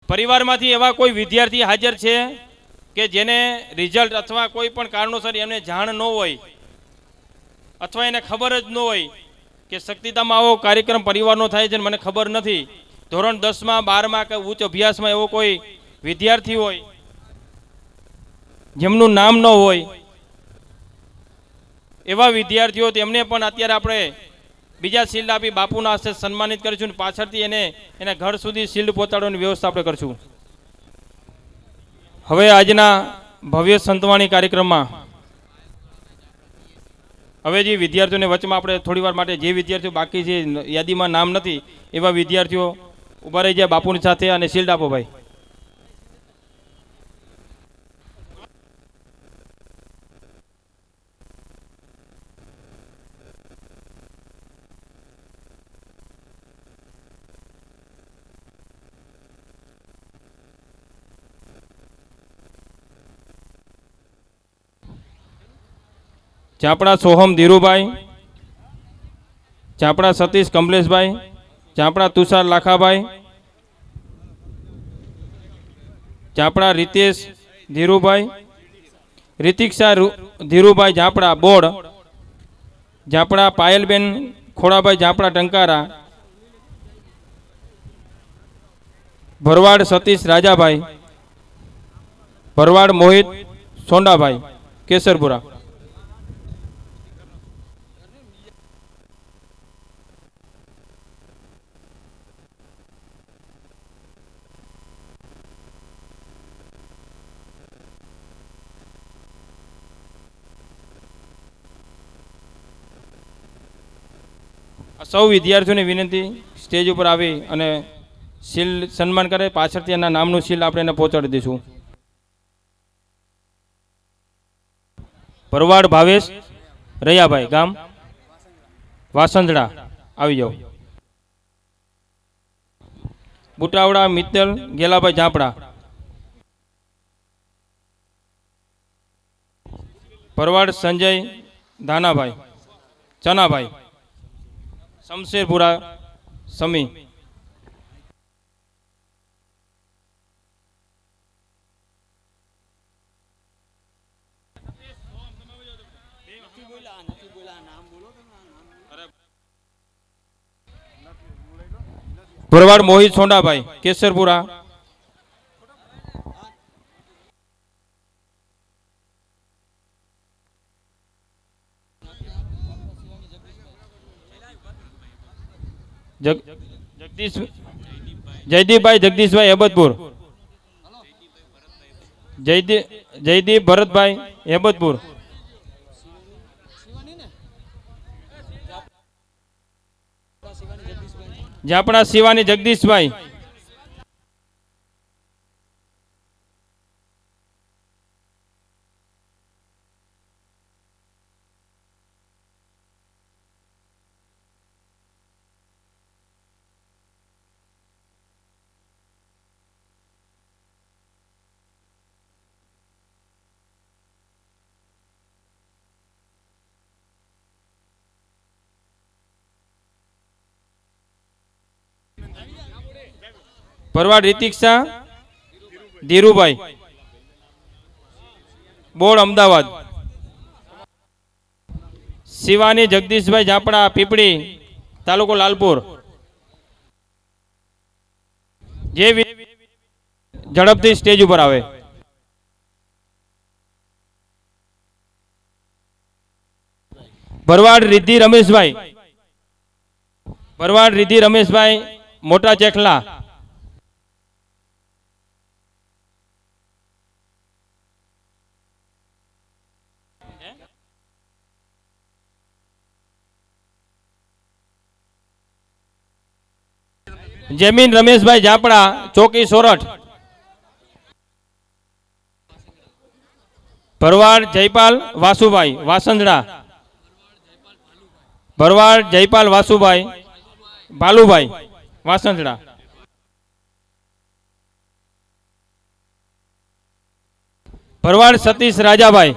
પરિવારમાંથી એવા કોઈ વિદ્યાર્થી હાજર છે કે જેને રિઝલ્ટ અથવા કોઈ પણ કારણોસર એમને જાણ ન હોય અથવા એને ખબર જ ન હોય કે શક્તિધામમાં આવો કાર્યક્રમ પરિવારનો થાય છે મને ખબર નથી? ધોરણ 10માં 12માં કે ઉચ્ચ અભ્યાસમાં એવો કોઈ વિદ્યાર્થી હોય જેમનું નામ ન હોય, એવા વિદ્યાર્થીઓ તેમને પણ અત્યારે આપણે બીજા શિલ્ડ આપી બાપુના હસ્તે સન્માનિત કરીશું. પાછળથી એને ઘર સુધી શિલ્ડ પહોંચાડવાની વ્યવસ્થા આપણે કરીશું. હવે આજના ભવ્ય સંતવાણી કાર્યક્રમમાં હવે જે વિદ્યાર્થીઓને વચમાં આપણે થોડી વાર માટે જે વિદ્યાર્થીઓ બાકી છે યાદીમાં નામ નથી એવા વિદ્યાર્થીઓ ઊભા રહી જાય બાપુની સાથે અને શિલ્ડ આપો ભાઈ. ચાપડા સોહમ ધીરુભાઈ, ચાપડા સતીશ કમલેશભાઈ, ચાપડા તુષાર લાખાભાઈ, ચાપડા રીતેશ ધીરુભાઈ, રિતિક્ષા ધીરુભાઈ ઝાપડા બોર્ડ, ઝાપડા પાયલબેન ખોડાભાઈ ઝાપડા ટંકારા, ભરવાડ સતીશ રાજાભાઈ, ભરવાડ મોહિત સોંડાભાઈ કેસરપુરા. સૌ વિદ્યાર્થીઓને વિનંતી સ્ટેજ ઉપર આવી અને શિલ્ડ સન્માન કરે. પાછળથી એના નામનું શિલ્ડ આપણે એને પહોંચાડી દઈશું. ભરવાડ ભાવેશ રૈયાભાઈ, ગામ વાસંદડા, આવી જાઓ. બુટાવડા મિત્તલ ગેલાભાઈ ઝાપડા, ભરવાડ સંજય ધાનાભાઈ, ચનાભાઈ શમશેરપુરા સમી, ભરવાડ મોહિત સોંડાભાઈ કેસરપુરા, જયદીપભાઈ જગદીશભાઈ હેબતપુર, જયદીપ ભરતભાઈ હેબતપુર, ઝાપડા શિવાની જગદીશભાઈ, ભરવાડ રીતિક્ષા ધીરુભાઈ બોર્ડ અમદાવાદ, શિવાની જગદીશભાઈ ઝાપડા પીપળી તાલુકો લાલપુર. જે ઝડપથી સ્ટેજ ઉપર આવે. ભરવાડ રિદ્ધિ રમેશભાઈ, ભરવાડ રિદ્ધિ રમેશભાઈ મોટા ચેખલા, જમીન રમેશભાઈ ઝાપડા ચોકી સોરઠ, ભરવાડ જયપાલ વાસુભાઈ વાસંદડા, ભરવાડ જયપાલ વાસુભાઈ ભાલુભાઈ વાસંદડા, ભરવાડ સતીશ રાજાભાઈ,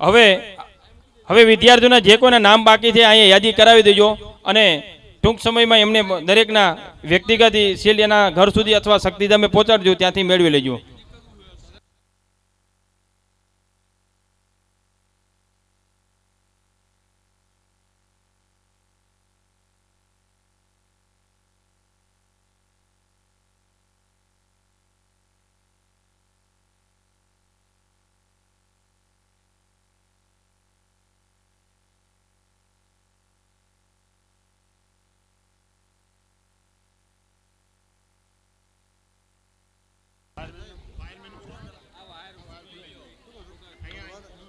હવે હવે વિદ્યાર્થીઓના જે કોઈના નામ બાકી છે અહીંયા યાદી કરાવી દેજો અને ટૂંક સમયમાં એમને દરેકના વ્યક્તિગત શીલ્ડ એના ઘર સુધી અથવા શક્તિધામે પહોંચાડજો, ત્યાંથી મેળવી લેજો.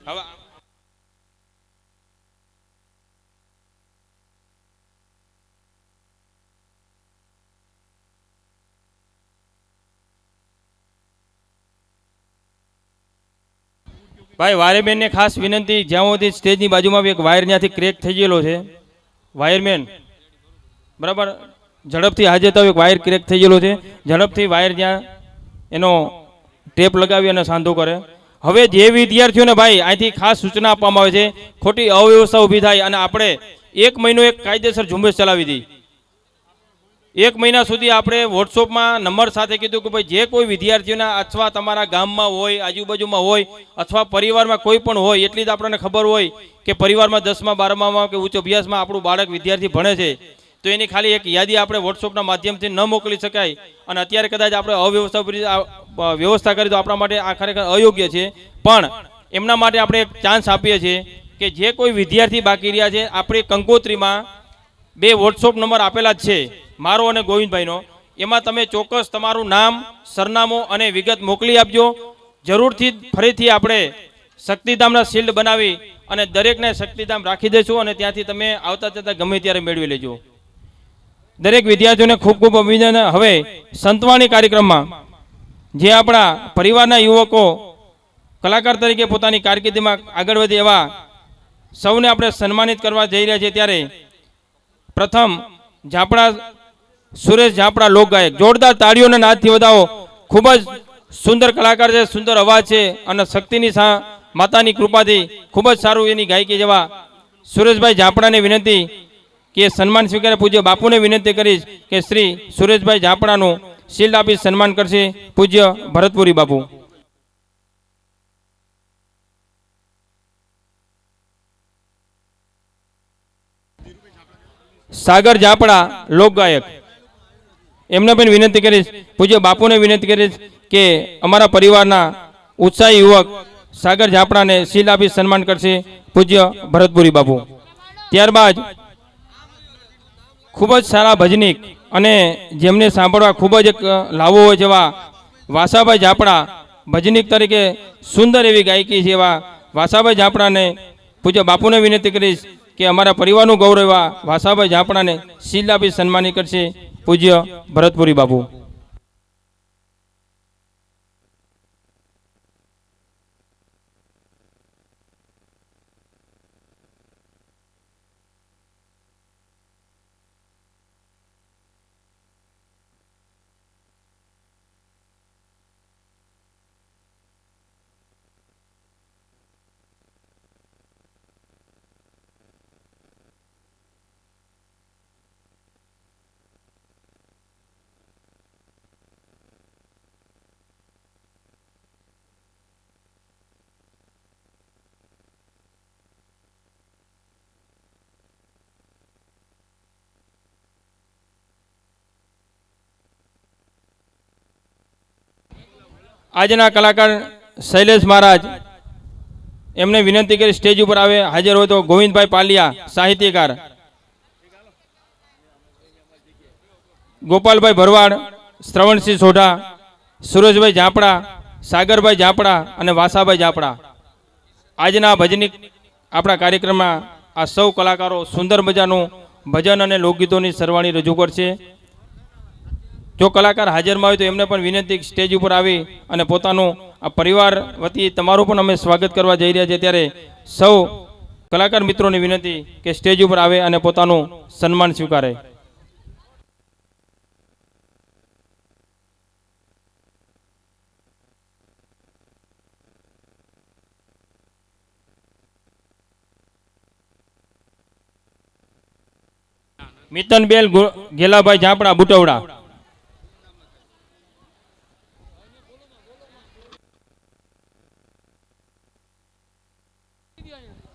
હવે ભાઈ વાયરમેનને ખાસ વિનંતી, જ્યાં સુધી સ્ટેજની બાજુમાં એક વાયર ત્યાંથી ક્રેક થઈ ગયેલો છે, વાયરમેન બરાબર ઝડપથી હાજર થાવ. એક વાયર ક્રેક થઈ ગયેલો છે, ઝડપથી વાયર જ્યાં એનો ટેપ લગાવી અને સાંધો કરે. હવે જે વિદ્યાર્થીઓને ભાઈ અહીંથી ખાસ સૂચના આપવામાં આવે છે, ખોટી અવ્યવસ્થા ઊભી થાય અને આપણે 1 મહિનો એક કાયદેસર ઝુંબેશ ચલાવી હતી. 1 મહિના સુધી આપણે વોટ્સઅપમાં નંબર સાથે કીધું કે ભાઈ જે કોઈ વિદ્યાર્થીઓના અથવા તમારા ગામમાં હોય, આજુબાજુમાં હોય અથવા પરિવારમાં કોઈ પણ હોય, એટલી જ આપણને ખબર હોય કે પરિવારમાં 10મા 12મામાં કે ઉચ્ચ અભ્યાસમાં આપણું બાળક વિદ્યાર્થી ભણે છે, તો એની ખાલી એક યાદી આપણે વોટ્સઅપના માધ્યમથી ન મોકલી શકાય. અને અત્યારે કદાચ આપણે વ્યવસ્થા કરી તો આપણા માટે આ ખરેખર અયોગ્ય છે. પણ એમના માટે આપણે એક ચાન્સ આપીએ છીએ કે જે કોઈ વિદ્યાર્થી બાકી રહ્યા છે, આપણી કંકોત્રીમાં 2 વોટ્સઅપ નંબર આપેલા જ છે, મારો અને ગોવિંદભાઈનો. એમાં તમે ચોક્કસ તમારું નામ, સરનામું અને વિગત મોકલી આપજો. જરૂરથી ફરીથી આપણે શક્તિધામના શિલ્ડ બનાવી અને દરેકને શક્તિધામ રાખી દઈશું અને ત્યાંથી તમે આવતા જતા ગમે ત્યારે મેળવી લેજો. દરેક વિદ્યાર્થીઓને ખૂબ ખૂબ અભિનંદન. હવે સંતવાણી કાર્યક્રમમાં જે આપણા પરિવારના યુવકો કલાકાર તરીકે પોતાની કારકિર્દીમાં આગળ વધે એવા સૌને આપણે સન્માનિત કરવા જઈ રહ્યા છીએ, ત્યારે પ્રથમ ઝાપડા સુરેશ ઝાપડા લોકગાયક, જોરદાર તાળીઓના નાદથી વધાવો. ખૂબ જ સુંદર કલાકાર છે, સુંદર અવાજ છે અને શક્તિની માતાની કૃપાથી ખૂબ જ સારું એની ગાયકી જેવા સુરેશભાઈ ઝાપડાને વિનંતી કે સન્માન સ્વીકારે. પૂજ્ય બાપુને વિનંતી કરીશ કે શ્રી સુરેશભાઈ ઝાપડાનું શિલ્ડ આપી સન્માન કરશે પૂજ્ય ભરતપુરી બાપુ. સાગર ઝાપડા લોકગાયક, એમને પણ વિનંતી કરીશ, પૂજ્ય બાપુને વિનંતી કરીશ કે અમારા પરિવારના ઉત્સાહી યુવક સાગર ઝાપડાને શિલ્ડ આપી સન્માન કરશે પૂજ્ય ભરતપુરી બાપુ. ત્યારબાદ ખૂબ જ સારા ભજનિક અને જેમને સાંભળવા ખૂબ જ એક લાવો હોય જેવા વાસાભાઈ ઝાપડા, ભજનિક તરીકે સુંદર એવી ગાયકી છે એવા વાસાભાઈ ઝાપડાને પૂજ્ય બાપુને વિનંતી કરીશ કે અમારા પરિવારનું ગૌરવ એવા વાસાભાઈ ઝાપડાને શિલ્ડ આપી સન્માનિત કરશે પૂજ્ય ભરતપુરી બાપુ. આજના કલાકાર શૈલેષ મહારાજ, એમને વિનંતી કરી સ્ટેજ ઉપર આવે. હાજર હોય તો ગોવિંદભાઈ પાલિયા સાહિત્યકાર, ગોપાલભાઈ ભરવાડ, શ્રવણસિંહ સોઢા, સુરેશભાઈ ઝાપડા, સાગરભાઈ ઝાપડા અને વાસાભાઈ ઝાપડા. આજના ભજનિક આપણા કાર્યક્રમમાં આ સૌ કલાકારો સુંદર મજાનું ભજન અને લોકગીતોની સરવાણી રજૂ કરશે. જો કલાકાર હાજરમાં હોય તો એમને પણ વિનંતી સ્ટેજ ઉપર આવી અને પોતાનું આ પરિવાર વતી તમારું પણ અમે સ્વાગત કરવા જઈ રહ્યા છીએ. ત્યારે સૌ કલાકાર મિત્રોની વિનંતી કે સ્ટેજ ઉપર આવે અને પોતાનું સન્માન સ્વીકારે. મિતનબેન ગેલાભાઈ ઝાપડા બુટવડા.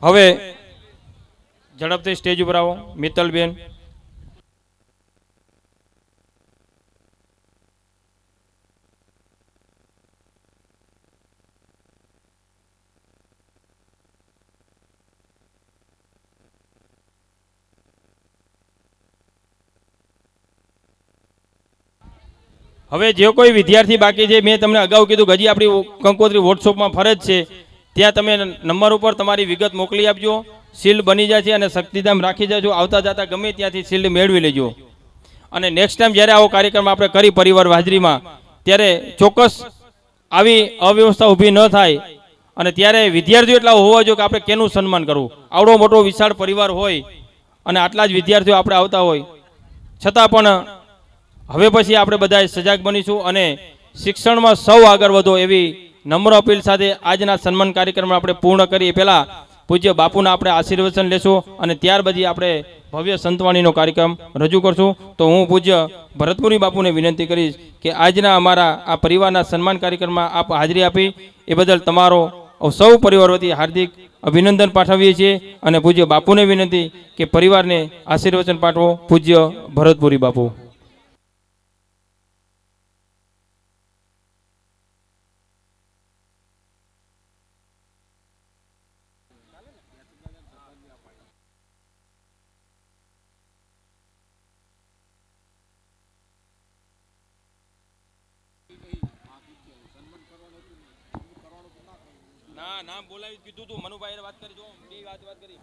હવે ઝડપથી સ્ટેજ ઉપર આવો મિત્તલબેન. હવે જે કોઈ વિદ્યાર્થી બાકી છે, મેં તમને અગાઉ કીધું કે હજી આપણી કંકોત્રી વોટ્સઅપમાં ફરજ છે, ત્યાં તમે નંબર ઉપર તમારી વિગત મોકલી આપજો. શિલ્ડ બની જાય છે અને શક્તિધામ રાખી જજો. આવતા જતા ગમે ત્યાંથી શિલ્ડ મેળવી લેજો. અને નેક્સ્ટ ટાઈમ જ્યારે આવો કાર્યક્રમ આપણે કરી પરિવાર હાજરીમાં, ત્યારે ચોક્કસ આવી અવ્યવસ્થા ઊભી ન થાય. અને ત્યારે વિદ્યાર્થીઓ એટલા હોવા જોઈએ કે આપણે કેનું સન્માન કરવું. આવડો મોટો વિશાળ પરિવાર હોય અને આટલા જ વિદ્યાર્થીઓ આપણે આવતા હોય, છતાં પણ હવે પછી આપણે બધા સજાગ બનીશું અને શિક્ષણમાં સૌ આગળ વધો એવી નમ્ર અપીલ સાથે આજના સન્માન કાર્યક્રમ આપણે પૂર્ણ કરીએ. પહેલા પૂજ્ય બાપુના આપણે આશીર્વચન લેશું અને ત્યાર પછી આપણે ભવ્ય સંતવાણીનો કાર્યક્રમ રજૂ કરશું. તો હું પૂજ્ય ભરતપુરી બાપુને વિનંતી કરીશ કે આજના અમારા આ પરિવારના સન્માન કાર્યક્રમમાં આપ હાજરી આપી એ બદલ તમારો સૌ પરિવાર વતી હાર્દિક અભિનંદન પાઠવીએ છીએ. અને પૂજ્ય બાપુને વિનંતી કે પરિવારને આશીર્વચન પાઠવો. પૂજ્ય ભરતપુરી બાપુ. ના નામ બોલાવી કીધું તું. મનુભાઈ વાત કરી, જો બે વાત કરી.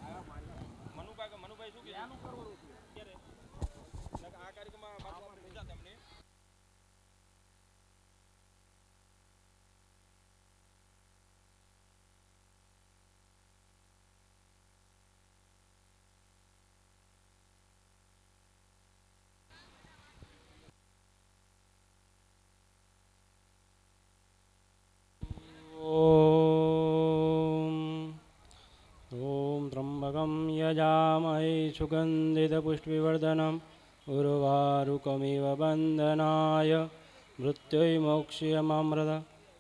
મનુભાઈ શું કીધું આ કાર્યક્રમમાં તમને यजामहे सुगन्धितपुष्टिवर्धनम् उर्वारुकमिव बन्धनाय मृत्युर्मोक्ष्यमामृत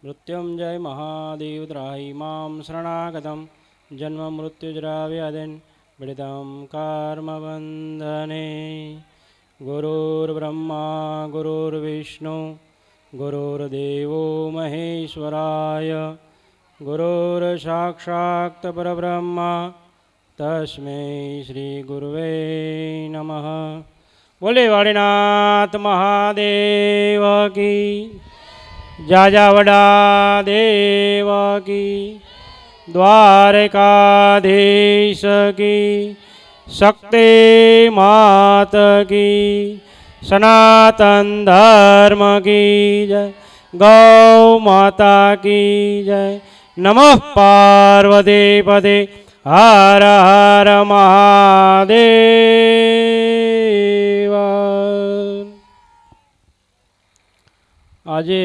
मृत्युञ्जय महादेव त्राहि मां शरणागतं जन्ममृत्युजराव्याधिं पीडितं कर्मबन्धने गुरुर्ब्रह्मा गुरुर्विष्णु गुरुर्देवो महेश्वराय गुरुर्साक्षात् परब्रह्मा तस्मै श्री गुरुवे नमः। बोले वाणीनाथ महादेव की, जाजावड़ा देव की, द्वारकाधीश की, शक्ति मात की, सनातन धर्म की जय, गौ माता की जय। नमः पार्वती पदे हर हर महादेव। આજે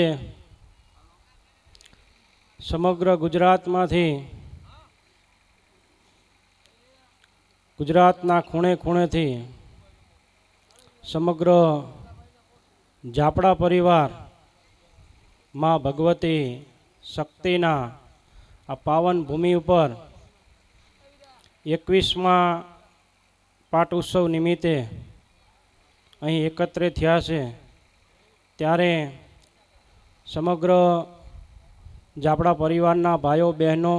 સમગ્ર ગુજરાતના ખૂણે ખૂણેથી સમગ્ર ઝાપડા પરિવાર માં ભગવતી શક્તિના આ પાવન ભૂમિ ઉપર 21મા પાટ ઉત્સવ નિમિત્તે અહીં એકત્રિત થયા છે, ત્યારે સમગ્ર ઝાપડા પરિવારના ભાઈઓ બહેનો,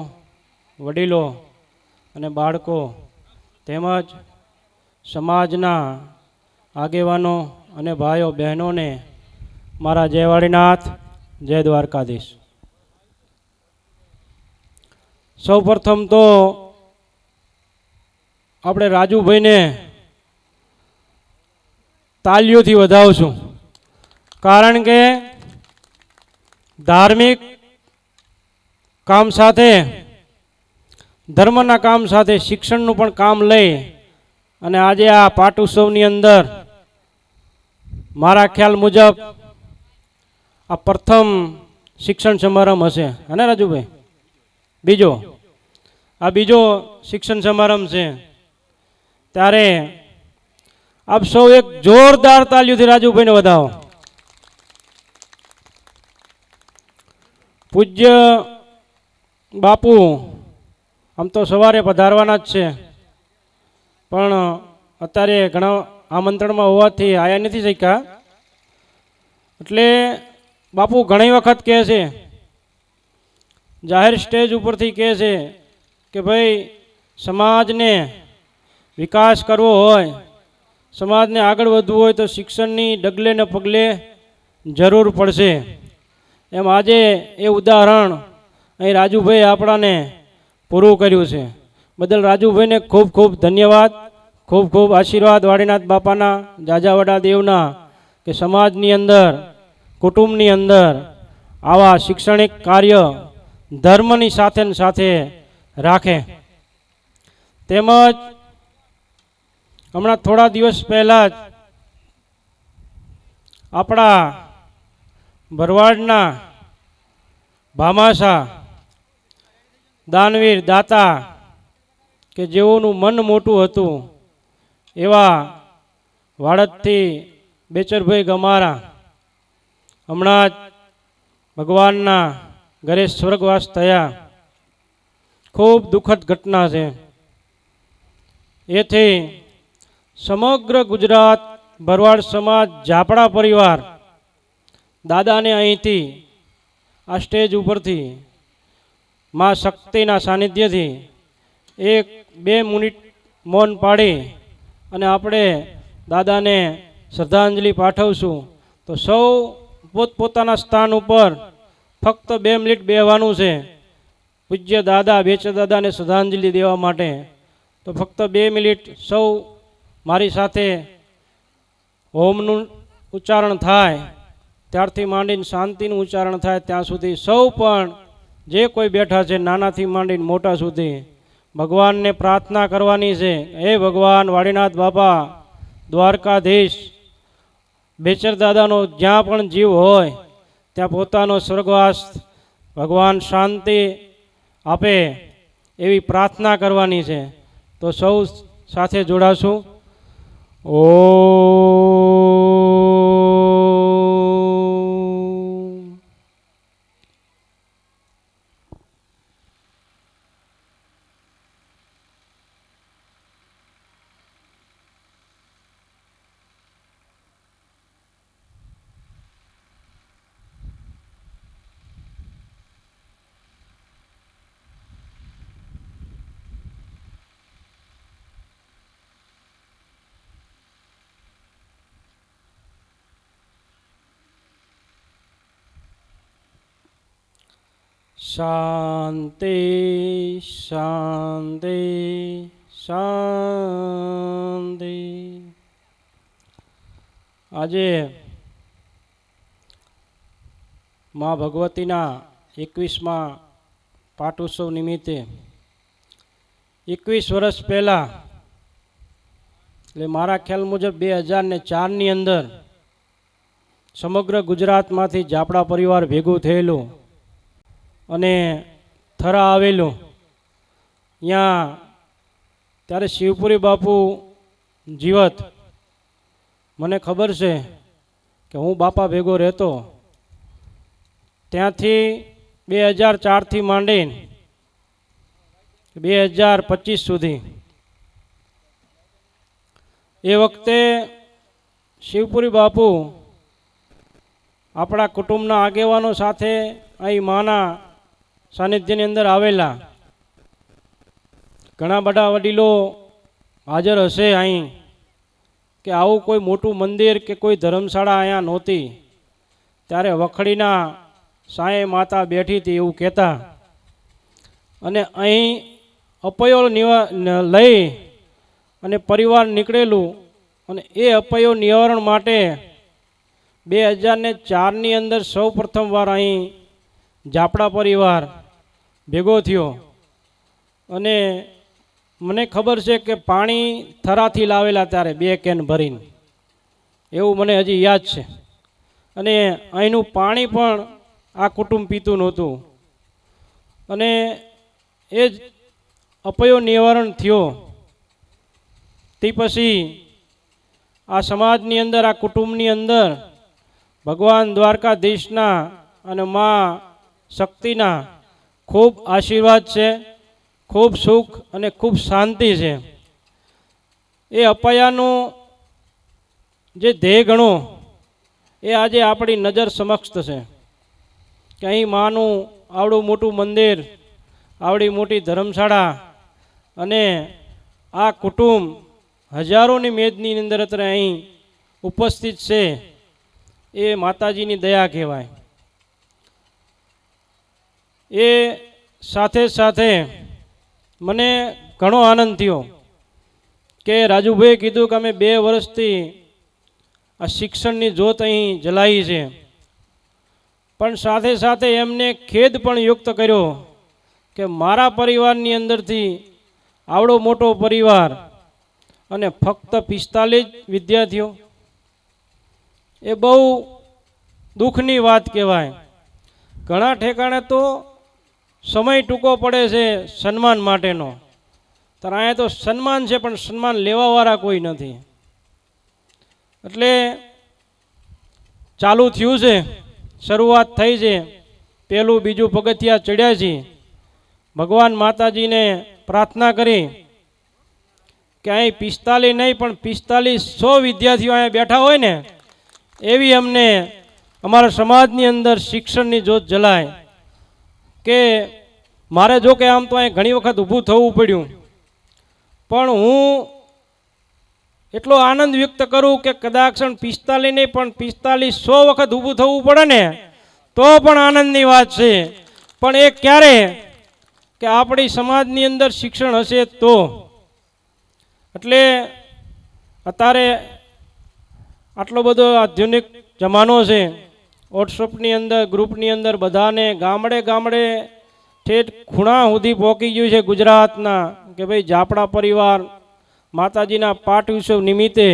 વડીલો અને બાળકો તેમજ સમાજના આગેવાનો અને ભાઈઓ બહેનોને મારા જય વાળીનાથ, જય દ્વારકાધીશ। સૌ પ્રથમ તો આપણે રાજુભાઈને તાલીઓથી વધાવશું, કારણ કે ધાર્મિક કામ સાથે, ધર્મના કામ સાથે શિક્ષણનું પણ કામ લઈ અને આજે આ પાટ ઉત્સવની અંદર મારા ખ્યાલ મુજબ આ પ્રથમ શિક્ષણ સમારંભ હશે, અને રાજુભાઈ બીજો શિક્ષણ સમારંભ છે। ત્યારે આપ સૌ એક જોરદાર તાલીઓથી રાજુભાઈને વધાવો. પૂજ્ય બાપુ આમ તો સવારે પધારવાના જ છે, પણ અત્યારે ઘણા આમંત્રણમાં હોવાથી આયા નથી શક્યા. એટલે બાપુ ઘણી વખત કહે છે, જાહેર સ્ટેજ ઉપરથી કહે છે કે ભાઈ સમાજને વિકાસ કરવો હોય, સમાજને આગળ વધવું હોય તો શિક્ષણની ડગલે ને પગલે જરૂર પડશે. એમ આજે એ ઉદાહરણ અહીં રાજુભાઈ આપણાને પૂરું કર્યું છે. બદલ રાજુભાઈને ખૂબ ખૂબ ધન્યવાદ, ખૂબ ખૂબ આશીર્વાદ વાડીનાથ બાપાના, જાજાવડા દેવના, કે સમાજની અંદર, કુટુંબની અંદર આવા શૈક્ષણિક કાર્ય ધર્મની સાથે ને સાથે રાખે. તેમજ હમણાં થોડા દિવસ પહેલાં જ આપણા ભરવાડના ભામાસા દાનવીર દાતા, કે જેઓનું મન મોટું હતું એવા વાડદથી બેચરભાઈ ગમારા હમણાં જ ભગવાનના ઘરે સ્વર્ગવાસ થયા. ખૂબ દુઃખદ ઘટના છે. એથી સમગ્ર ગુજરાત ભરવાડ સમાજ ઝાપડા પરિવાર દાદાને અહીંથી આ સ્ટેજ ઉપરથી માં શક્તિના સાનિધ્યથી 1-2 મિનિટ મૌન પાડી અને આપણે દાદાને શ્રદ્ધાંજલિ પાઠવશું. તો સૌ પોતપોતાના સ્થાન ઉપર ફક્ત 2 મિનિટ બેહવાનું છે પૂજ્ય દાદા બેચર દાદાને શ્રદ્ધાંજલિ દેવા માટે. તો ફક્ત 2 મિનિટ સૌ મારી સાથે હોમનું ઉચ્ચારણ થાય ત્યારથી માંડીને શાંતિનું ઉચ્ચારણ થાય ત્યાં સુધી સૌ પણ જે કોઈ બેઠા છે નાનાથી માંડીને મોટા સુધી ભગવાનને પ્રાર્થના કરવાની છે. હે ભગવાન વાડીનાથ બાપા, દ્વારકાધીશ, બેચર દાદાનો જ્યાં પણ જીવ હોય ત્યાં પોતાનો સ્વર્ગવાસ ભગવાન શાંતિ આપે એવી પ્રાર્થના કરવાની છે. તો સૌ સાથે જોડાશું. શાંતિ શાંતિ શાંતિ. આજે મા ભગવતીના 21મા પાટોત્સવ નિમિત્તે 21 વર્ષ પહેલાં, એટલે મારા ખ્યાલ મુજબ 2004ની અંદર સમગ્ર ગુજરાતમાંથી ઝાપડા પરિવાર ભેગું થયેલું અને થરા આવેલું. ત્યાં ત્યારે શિવપુરી બાપુ જીવત. મને ખબર છે કે હું બાપા ભેગો રહેતો. ત્યાંથી 2004થી માંડીને 2025 સુધી એ વખતે શિવપુરી બાપુ આપણા કુટુંબના આગેવાનો સાથે અહીં માના સાનિધ્યની અંદર આવેલા. ઘણા બધા વડીલો હાજર હશે અહીં, કે આવું કોઈ મોટું મંદિર કે કોઈ ધર્મશાળા અહીંયા નહોતી. ત્યારે વખડીના સાંયે માતા બેઠી હતી એવું કહેતા. અને અહીં અપયો લઈ અને પરિવાર નીકળેલું. અને એ અપયો નિવારણ માટે 2004ની અંદર સૌ પ્રથમવાર અહીં ઝાપડા પરિવાર ભેગો થયો. અને મને ખબર છે કે પાણી થરાથી લાવેલા ત્યારે 2 કેન ભરીને, એવું મને હજી યાદ છે. અને અહીંનું પાણી પણ આ કુટુંબ પીતું નહોતું. અને એ જ અપયો નિવારણ થયો. તે પછી આ સમાજની અંદર, આ કુટુંબની અંદર ભગવાન દ્વારકાધીશના અને મા શક્તિના ખૂબ આશીર્વાદ છે, ખૂબ સુખ અને ખૂબ શાંતિ છે. એ અપાયાનું જે ધ્યેય ગણો એ આજે આપણી નજર સમક્ષ છે કે અહીં માનું આવડું મોટું મંદિર, આવડી મોટી ધર્મશાળા અને આ કુટુંબ હજારોની મેદની અંદર અત્યારે અહીં ઉપસ્થિત છે. એ માતાજીની દયા કહેવાય. એ સાથે સાથે મને ઘણો આનંદ થયો કે રાજુભાઈએ કીધું કે અમે 2 વર્ષથી આ શિક્ષણની જ્યોત અહીં જલાવી છે, પણ સાથે સાથે એમને ખેદ પણ યુક્ત કર્યો કે મારા પરિવારની અંદરથી આવડો મોટો પરિવાર અને ફક્ત 45 વિદ્યાર્થીઓ, એ બહુ દુઃખની વાત કહેવાય. ઘણા ઠેકાણે તો સમય ટૂંકો પડે છે સન્માન માટેનો, ત્યારે અહીંયા તો સન્માન છે પણ સન્માન લેવાવાળા કોઈ નથી. એટલે ચાલુ થયું છે, શરૂઆત થઈ છે, પહેલું બીજું પગથિયા ચડ્યા છે. ભગવાન માતાજીને પ્રાર્થના કરી કે અહીં 45 નહીં પણ 4500 વિદ્યાર્થીઓ અહીંયા બેઠા હોય ને એવી અમને અમારા સમાજની અંદર શિક્ષણની જ્યોત જલાય. કે મારે જો કે આમ તો અહીં ઘણી વખત ઊભું થવું પડ્યું, પણ હું એટલો આનંદ વ્યક્ત કરું કે કદાચ 45 નહીં પણ 4500 વખત ઊભું થવું પડે ને તો પણ આનંદની વાત છે. પણ એ ક્યારે કે આપણી સમાજની અંદર શિક્ષણ હશે તો. એટલે અત્યારે આટલો બધો આધુનિક જમાનો છે, વોટ્સઅપની અંદર, ગ્રુપની અંદર બધાને ગામડે ગામડે ઠેઠ ખૂણા સુધી પહોંચી ગયું છે ગુજરાતના કે ભાઈ ઝાપડા પરિવાર માતાજીના પાઠ ઉત્સવ નિમિત્તે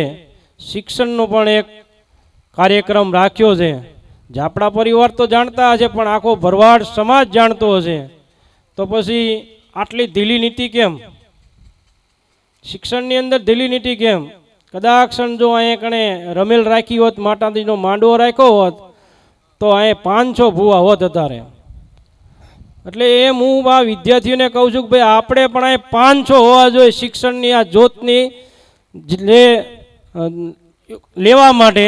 શિક્ષણનો પણ એક કાર્યક્રમ રાખ્યો છે. ઝાપડા પરિવાર તો જાણતા હશે પણ આખો ભરવાડ સમાજ જાણતો હશે, તો પછી આટલી ઢીલી નીતિ કેમ? શિક્ષણની અંદર ઢીલી નીતિ કેમ? કદાચ જો અહીંયા કણે રમેલ રાખી હોત, માતાજીનો માંડવો રાખ્યો હોત તો અહીંયા 500 ભૂવા હોત અત્યારે. એટલે એમ હું આ વિદ્યાર્થીઓને કહું છું કે ભાઈ આપણે પણ અહીં 500 હોવા જોઈએ શિક્ષણની આ જ્યોતની લેવા માટે.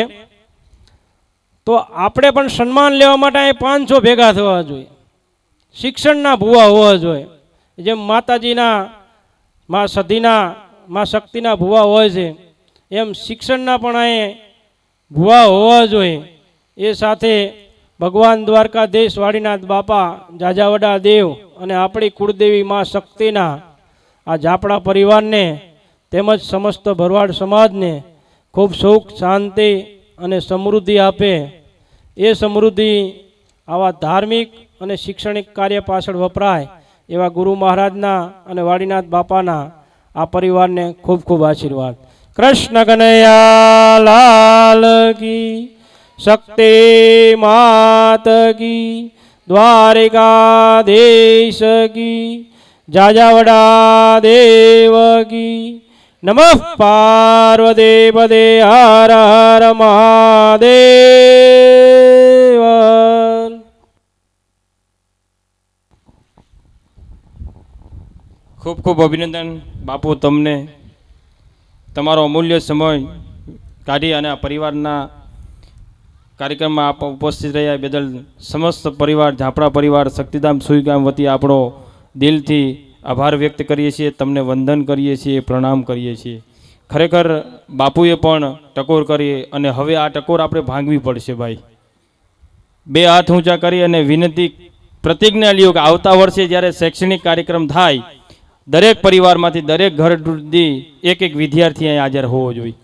તો આપણે પણ સન્માન લેવા માટે અહીં 500 ભેગા થવા જોઈએ, શિક્ષણના ભૂવા હોવા જોઈએ. જેમ માતાજીના, મા સધીના, મા શક્તિના ભૂવા હોય છે એમ શિક્ષણના પણ અહીં ભૂવા હોવા જોઈએ. એ સાથે ભગવાન દ્વારકાધીશ વાડીનાથ બાપા, જાજાવડા દેવ અને આપણી કુળદેવી મા શક્તિના આ ઝાપડા પરિવારને તેમજ સમસ્ત ભરવાડ સમાજને ખૂબ સુખ, શાંતિ અને સમૃદ્ધિ આપે. એ સમૃદ્ધિ આવા ધાર્મિક અને શૈક્ષણિક કાર્ય પાછળ વપરાય એવા ગુરુ મહારાજના અને વાડીનાથ બાપાના આ પરિવારને ખૂબ ખૂબ આશીર્વાદ. કૃષ્ણ કનૈયા લાલ કી, શક્તિ માત કી, દ્વારિકાધીશ કી, જાજાવડા દેવ કી. નમઃ પાર્વતી પદે, હર હર મહાદેવ. ખૂબ ખૂબ અભિનંદન બાપુ તમને, તમારો અમૂલ્ય સમય કાઢી અને આ પરિવારના કાર્યક્રમમાં આપ ઉપસ્થિત રહ્યા બદલ સમસ્ત પરિવાર, ઝાપડા પરિવાર, શક્તિધામ સુઈગામ વતી આપણો દિલથી આભાર વ્યક્ત કરીએ છીએ, તમને વંદન કરીએ છીએ, પ્રણામ કરીએ છીએ. ખરેખર બાપુએ પણ ટકોર કરી અને હવે આ ટકોર આપણે ભાંગવી પડશે ભાઈ. 2 હાથ ઊંચા કરી અને વિનંતી, પ્રતિજ્ઞા લ્યો કે આવતા વર્ષે જ્યારે શૈક્ષણિક કાર્યક્રમ થાય દરેક પરિવારમાંથી, દરેક ઘર સુધી એક વિદ્યાર્થી અહીં હાજર હોવો જોઈએ.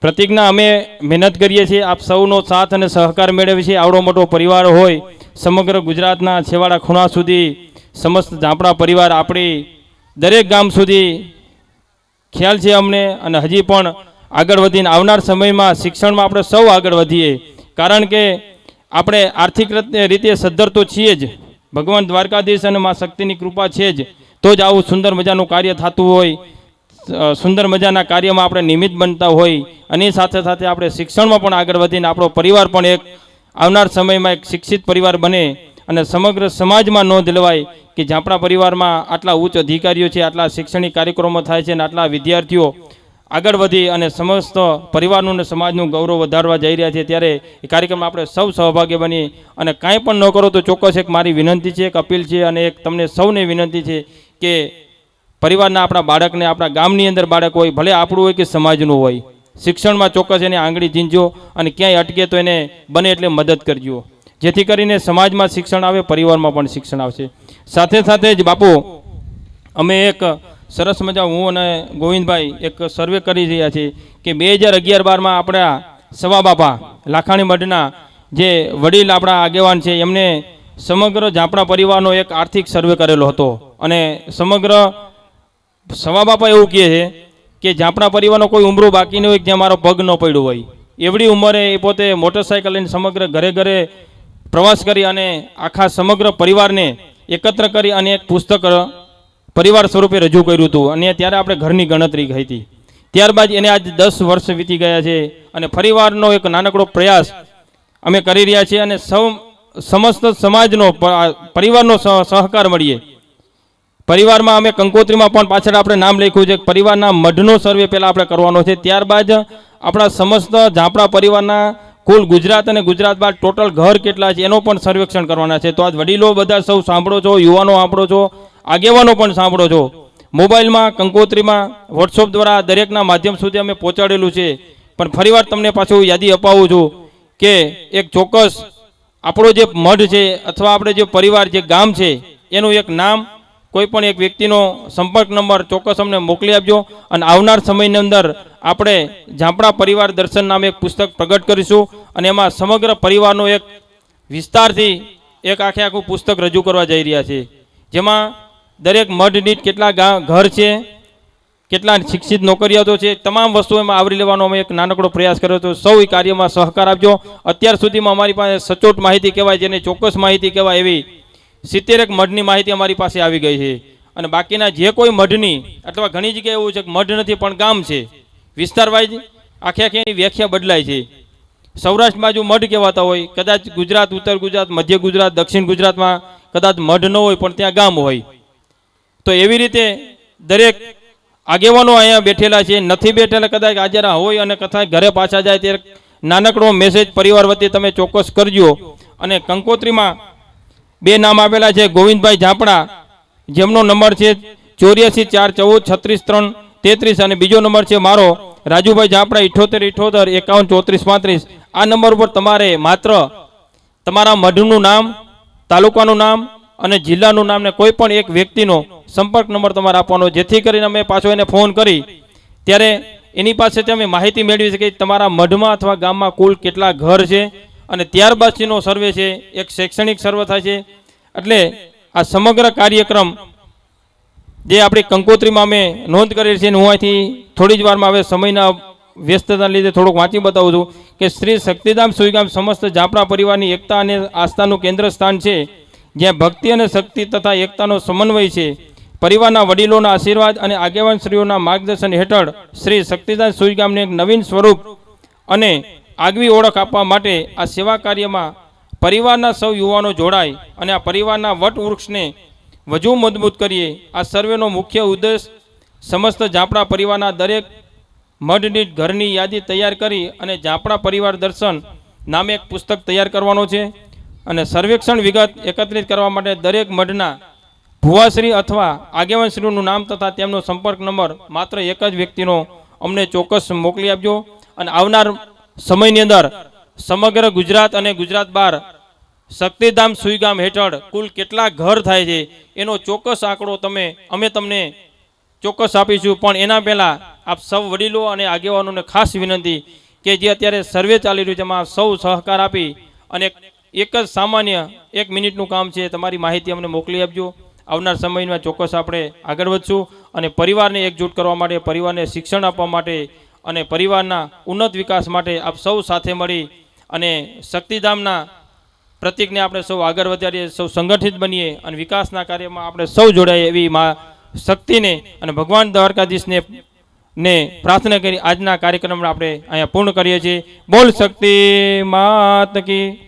પ્રતિજ્ઞા અમે મહેનત કરીએ છીએ, આપ સૌનો સાથ અને સહકાર મેળવીએ છીએ. આવડો મોટો પરિવાર હોય, સમગ્ર ગુજરાતના છેવાડા ખૂણા સુધી સમસ્ત ઝાપડા પરિવાર આપણી દરેક ગામ સુધી ખ્યાલ છે અમને. અને હજી પણ આગળ વધીને આવનાર સમયમાં શિક્ષણમાં આપણે સૌ આગળ વધીએ, કારણ કે આપણે આર્થિક રીતે સદ્ધર તો છીએ જ, ભગવાન દ્વારકાધીશ અને મા શક્તિની કૃપા છે જ, તો જ આવું સુંદર મજાનું કાર્ય થતું હોય. સુંદર મજાના કાર્યમાં આપણે નિમિત્ત બનતા હોય અને સાથે સાથે આપણે શિક્ષણમાં પણ આગળ વધીને આપણો પરિવાર પણ એક આવનાર સમયમાં એક શિક્ષિત પરિવાર બને અને સમગ્ર સમાજમાં નોંધ લેવાય કે ઝાપડા પરિવારમાં આટલા ઉચ્ચ અધિકારીઓ છે, આટલા શૈક્ષણિક કાર્યક્રમો થાય છે અને આટલા વિદ્યાર્થીઓ આગળ વધી અને સમસ્ત પરિવારનું અને સમાજનું ગૌરવ વધારવા જઈ રહ્યા છે, ત્યારે એ કાર્યક્રમમાં આપણે સૌ સહભાગી બની અને કાંઈ પણ ન કરો તો ચોક્કસ એક મારી વિનંતી છે, એક અપીલ છે અને એક તમને સૌને વિનંતી છે કે પરિવારના આપણા બાળકને આપણા ગામની અંદર બાળક હોય, ભલે આપણું હોય કે સમાજનું હોય, શિક્ષણમાં ચોક્કસ એને આંગળી ઝીંચજો અને ક્યાંય અટકે તો એને બને એટલે મદદ કરજો, જેથી કરીને સમાજમાં શિક્ષણ આવે, પરિવારમાં પણ શિક્ષણ આવશે. સાથે સાથે જ બાપુ અમે એક સરસ મજા હું અને ગોવિંદભાઈ એક સર્વે કરી રહ્યા છીએ કે 2011-12માં આપણા સવા બાપા લાખાણી મઢના જે વડીલ આપણા આગેવાન છે એમને સમગ્ર ઝાપડા પરિવારનો એક આર્થિક સર્વે કરેલો હતો અને સમગ્ર સવા બાપા એવું કહે છે કે ઝાપડા પરિવારનો કોઈ ઉંમરો બાકી નહીં હોય જ્યાં મારો પગ ન પડ્યો હોય. એવડી ઉંમરે એ પોતે મોટરસાઇકલ લઈને સમગ્ર ઘરે ઘરે પ્રવાસ કરી અને આખા સમગ્ર પરિવારને એકત્ર કરી અને એક પુસ્તક પરિવાર સ્વરૂપે રજૂ કર્યું હતું અને ત્યારે આપણે ઘરની ગણતરી થઈ હતી. ત્યારબાદ એને આજ 10 વર્ષ વીતી ગયા છે અને પરિવારનો એક નાનકડો પ્રયાસ અમે કરી રહ્યા છીએ અને સમસ્ત સમાજનો પરિવારનો સહકાર મળીએ. પરિવારમાં અમે કંકોત્રીમાં પણ પાછળ આપણે નામ લખ્યું છે, પરિવારના મઢનો સર્વે પહેલાં આપણે કરવાનો છે, ત્યારબાદ આપણા સમસ્ત ઝાપડા પરિવારના કુલ ગુજરાત અને ગુજરાત બાદ ટોટલ ઘર કેટલા છે એનો પણ સર્વેક્ષણ કરવાના છે. તો આજ વડીલો બધા સૌ સાંભળો છો, યુવાનો સાંભળો છો, આગેવાનો પણ સાંભળો છો. મોબાઈલમાં, કંકોત્રીમાં, વોટ્સઅપ દ્વારા દરેકના માધ્યમ સુધી અમે પહોંચાડેલું છે, પણ ફરીવાર તમને પાછું યાદી અપાવું છું કે એક ચોક્કસ આપણો જે મઢ છે અથવા આપણે જે પરિવાર જે ગામ છે એનું એક નામ, કોઈ પણ એક વ્યક્તિનો સંપર્ક નંબર ચોક્કસ અમને મોકલી આપજો અને આવનાર સમયની અંદર આપણે ઝાપડા પરિવાર દર્શન નામે એક પુસ્તક પ્રગટ કરીશું અને એમાં સમગ્ર પરિવારનો એક વિસ્તારથી એક આખું પુસ્તક રજૂ કરવા જઈ રહ્યા છે, જેમાં દરેક મઢ દીઠ કેટલા ઘર છે, કેટલા શિક્ષિત નોકરિયાતો છે, તમામ વસ્તુઓ એમાં આવરી લેવાનો અમે એક નાનકડો પ્રયાસ કર્યો હતો. સૌ એ કાર્યમાં સહકાર આપજો. અત્યાર સુધીમાં અમારી પાસે સચોટ માહિતી કહેવાય, જેને ચોક્કસ માહિતી કહેવાય એવી 70 મઢની માહિતી અમારી પાસે આવી ગઈ છે અને બાકીના જે કોઈ મઢની અથવા ઘણી જગ્યાએ એવું છે કે મઢ નથી પણ ગામ છે, વિસ્તાર વાઇઝ આખી એની વ્યાખ્યા બદલાય છે. સૌરાષ્ટ્ર બાજુ મઢ કહેવાતા હોય, કદાચ ગુજરાત, ઉત્તર ગુજરાત, મધ્ય ગુજરાત, દક્ષિણ ગુજરાતમાં કદાચ મઢ ન હોય પણ ત્યાં ગામ હોય. તો એવી રીતે દરેક આગેવાનો અહીંયા બેઠેલા છે, નથી બેઠેલા કદાચ હાજર હોય અને કથા ઘરે પાછા જાય ત્યારે નાનકડો મેસેજ પરિવાર વતી તમે ચોક્કસ કરજો. અને કંકોત્રીમાં 2 નામ આપેલા છે, ગોવિંદભાઈ ઝાપડા જેમનો નંબર છે 84 414 36 333 અને બીજો નંબર છે મારો રાજુભાઈ ઝાપડા 78 78 51 34 35. આ નંબર ઉપર તમારે માત્ર તમારા મઢનું નામ, તાલુકાનું નામ અને જિલ્લાનું નામ ને કોઈ પણ એક વ્યક્તિનો સંપર્ક નંબર તમારે આપવાનો, જેથી કરીને અમે પાછો એને ફોન કરી ત્યારે એની પાસેથી અમે માહિતી મેળવી શકીએ કે તમારા મઢમાં અથવા ગામમાં કુલ કેટલા ઘર છે અને ત્યારબાદનો સર્વે છે એક શૈક્ષણિક સર્વે થાય છે. એટલે આ સમગ્ર કાર્યક્રમ જે આપણી કંકોત્રીમાં અમે નોંધ કરેલી છે, હું અહીંથી થોડી જ વારમાં હવે સમયના વ્યસ્તતાના લીધે થોડુંક વાંચી બતાવું છું કે શ્રી શક્તિધામ સુઈગામ સમસ્ત ઝાપડા પરિવારની એકતા અને આસ્થાનું કેન્દ્ર સ્થાન છે, જ્યાં ભક્તિ અને શક્તિ તથા એકતાનો સમન્વય છે. પરિવારના વડીલોના આશીર્વાદ અને આગેવાનશ્રીઓના માર્ગદર્શન હેઠળ શ્રી શક્તિધામ સુઈગામને એક નવીન સ્વરૂપ અને આગવી ઓળખ આપવા માટે આ સેવા કાર્યમાં પરિવારના સૌ યુવાનો જોડાય અને આ પરિવારના વટવૃક્ષને વધુ મજબૂત કરીએ. આ સર્વેનો મુખ્ય ઉદ્દેશ સમસ્ત ઝાપડા પરિવારના દરેક મઢ દીઠ ઘરની યાદી તૈયાર કરી અને ઝાપડા પરિવાર દર્શન નામે એક પુસ્તક તૈયાર કરવાનો છે અને સર્વેક્ષણ વિગત એકત્રિત કરવા માટે દરેક મઢના ભુવાશ્રી અથવા આગેવાનશ્રીનું નામ તથા તેમનો સંપર્ક નંબર માત્ર એક જ વ્યક્તિનો અમને ચોક્કસ મોકલી આપજો. અને આવનાર સમયની અંદર સમગ્ર ગુજરાત અને ગુજરાત બહાર શક્તિધામ સુઈગામ હેઠળ કુલ કેટલા ઘર થાય છે એનો ચોક્કસ આંકડો અમે તમને ચોક્કસ આપીશું. પણ એના પહેલાં આપ સૌ વડીલો અને આગેવાનોને ખાસ વિનંતી કે જે અત્યારે સર્વે ચાલી રહ્યું છે એમાં સૌ સહકાર આપી અને એક જ સામાન્ય 1 મિનિટનું કામ છે, તમારી માહિતી અમને મોકલી આપજો. આવનાર સમયમાં ચોક્કસ આપણે આગળ વધશું અને પરિવારને એકજૂટ કરવા માટે, પરિવારને શિક્ષણ આપવા માટે અને પરિવારના ઉન્નત વિકાસ માટે આપ સૌ સાથે મળી અને શક્તિધામના પ્રતિકને આપણે સૌ આગળ વધારીએ, સૌ સંગઠિત બનીએ અને વિકાસના કાર્યમાં આપણે સૌ જોડાઈએ એવી મા શક્તિને અને ભગવાન દ્વારકાધીશને ને પ્રાર્થના કરી આજના કાર્યક્રમને આપણે અહીંયા પૂર્ણ કરીએ છીએ. બોલ શક્તિ માત કી.